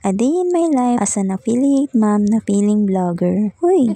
A day in my life as an affiliate mom na feeling vlogger. Uy!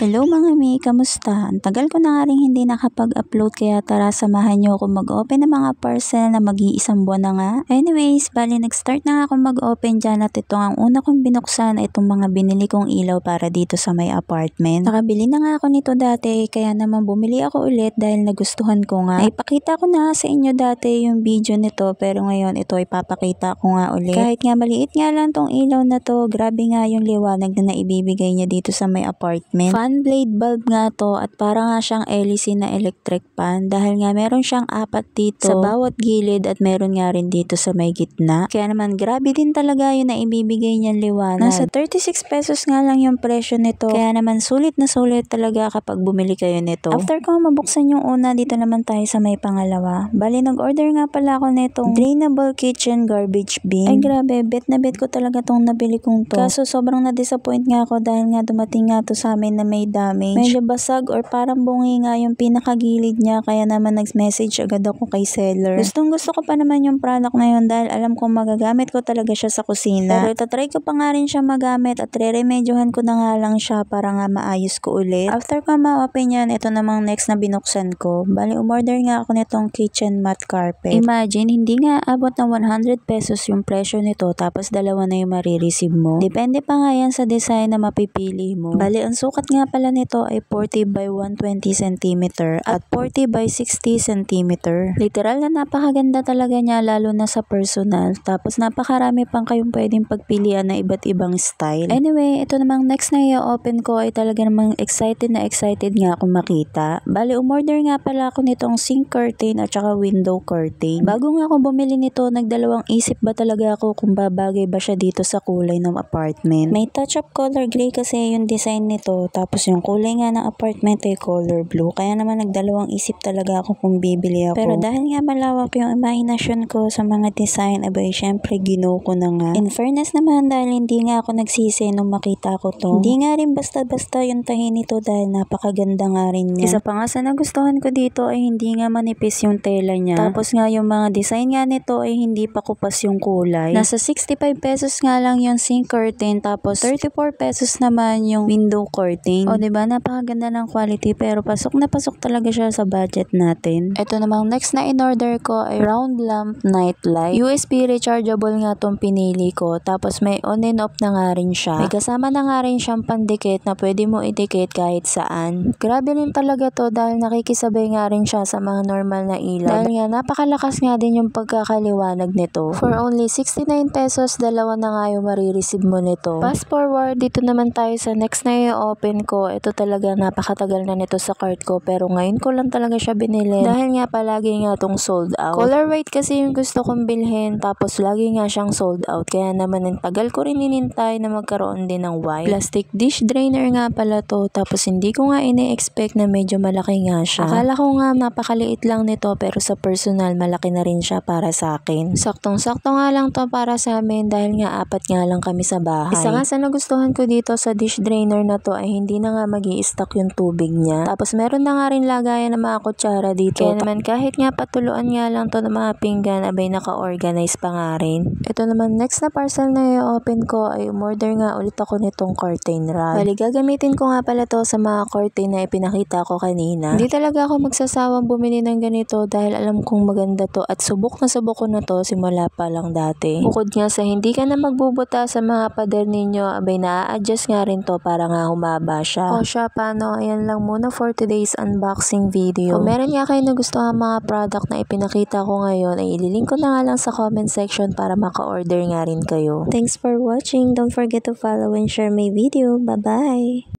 Hello mga mi, kamusta? Ang tagal ko na nga rin hindi nakapag-upload kaya tara samahan nyo ako mag-open ng mga parcel na mag-iisang buwan na nga. Anyways, bali nag-start na nga ako mag-open dyan at ito ang una kong binuksan ay itong mga binili kong ilaw para dito sa may apartment. Nakabili na nga ako nito dati kaya naman bumili ako ulit dahil nagustuhan ko nga. Ipakita ko na sa inyo dati yung video nito pero ngayon ito ipapakita ko nga ulit. Kahit nga maliit nga lang tong ilaw na to, grabe nga yung liwanag na naibibigay niya dito sa may apartment. Fan blade bulb nga to at para nga siyang LEC na electric pan dahil nga meron siyang 4 dito sa bawat gilid at meron nga rin dito sa may gitna. Kaya naman grabe din talaga yung naibibigay niyang liwanag. Nasa 36 pesos nga lang yung presyo nito kaya naman sulit na sulit talaga kapag bumili kayo nito. After ko mabuksan yung una, dito naman tayo sa may pangalawa. Bali nag-order nga pala ako nitong drainable kitchen garbage bin. Ay grabe, bet na bet ko talaga tong nabili kong to. Kaso sobrang na-disappoint nga ako dahil nga dumating nga to sa amin na may damage. Medyo basag or parang bungi nga yung pinakagilid niya kaya naman nag-message agad ako kay seller. Gustong gusto ko pa naman yung product na yun dahil alam kong magagamit ko talaga siya sa kusina. Pero itatry ko pa nga rin siya magamit at re-remedyohan ko na nga lang siya para nga maayos ko ulit. After ko ma-open yan, ito namang next na binuksan ko. Bali umorder nga ako nitong kitchen mat carpet. Imagine, hindi nga abot ng 100 pesos yung presyo nito tapos dalawa na yung marireceive mo. Depende pa nga yan sa design na mapipili mo. Bali ang sukat nga pala nito ay 40 by 120 cm at 40 by 60 cm. Literal na napakaganda talaga niya lalo na sa personal. Tapos napakarami pang kayong pwedeng pagpilian na iba't ibang style. Anyway, ito namang next na i-open ko ay talaga namang excited nga akong makita. Bali umorder nga pala ako nitong sink curtain at saka window curtain. Bago nga ako bumili nito, nagdalawang isip ba talaga ako kung babagay ba siya dito sa kulay ng apartment. May touch-up color gray kasi yung design nito tapos yung kulay nga ng apartment ay color blue. Kaya naman nagdalawang isip talaga ako kung bibili ako. Pero dahil nga malawak yung imahinasyon ko sa mga design, abay syempre gino ko na nga. In fairness naman dahil hindi nga ako nagsisi nung makita ko to. Hindi nga rin basta-basta yung tahi nito dahil napakaganda nga rin niya. Isa pa nga sa nagustuhan ko dito ay hindi nga manipis yung tela niya. Tapos nga yung mga design nga nito ay hindi pa kupas yung kulay. Nasa 65 pesos nga lang yung sink curtain tapos 34 pesos naman yung window curtain. O diba napakaganda ng quality pero pasok na pasok talaga siya sa budget natin. Ito namang next na in-order ko ay round lamp night light. USB rechargeable nga tong pinili ko tapos may on and off na nga rin siya. May kasama na nga rin siyang pandikit na pwede mo idikit kahit saan. Grabe rin talaga to dahil nakikisabay nga rin siya sa mga normal na ilaw. Dahil nga napakalakas nga din yung pagkakaliwanag nito. For only 69 pesos, dalawa na nga yung marireceive mo nito. Fast forward, dito naman tayo sa next na i-open ko. Ito talaga napakatagal na nito sa cart ko pero ngayon ko lang talaga siya binili dahil nga palagi nga tong sold out. Color white kasi yung gusto kong bilhin tapos lagi nga siyang sold out kaya naman ang tagal ko rin inintay na magkaroon din ng white. Plastic dish drainer nga pala to tapos hindi ko nga ini-expect na medyo malaki nga siya. Akala ko nga napakaliit lang nito pero sa personal malaki na rin siya para sa akin. Saktong-sakto nga lang to para sa amin dahil nga 4 nga lang kami sa bahay. Isa nga sa nagustuhan ko dito sa dish drainer na to ay hindi na nga magi-stock yung tubig niya. Tapos meron na nga rin lagayan ng mga kutsara dito. Kaya naman kahit nga patuluan nga lang to ng mga pinggan abay naka-organize pa nga rin. Ito naman next na parcel na i-open ko ay umorder nga ulit ako nitong curtain rod. Bali gagamitin ko nga pala to sa mga curtain na ipinakita ko kanina. Hindi talaga ako magsasawang bumili ng ganito dahil alam kong maganda to at subok ko na to simula pa lang dati. Bukod nga sa hindi ka na magbubuta sa mga pader ninyo abay na-adjust nga rin to para nga humaba siya. O siya paano, ayan lang muna for today's unboxing video. Kung meron nga kayo na gusto ang mga product na ipinakita ko ngayon ay ililink ko na nga lang sa comment section para maka-order nga rin kayo. Thanks for watching. Don't forget to follow and share my video. Bye-bye!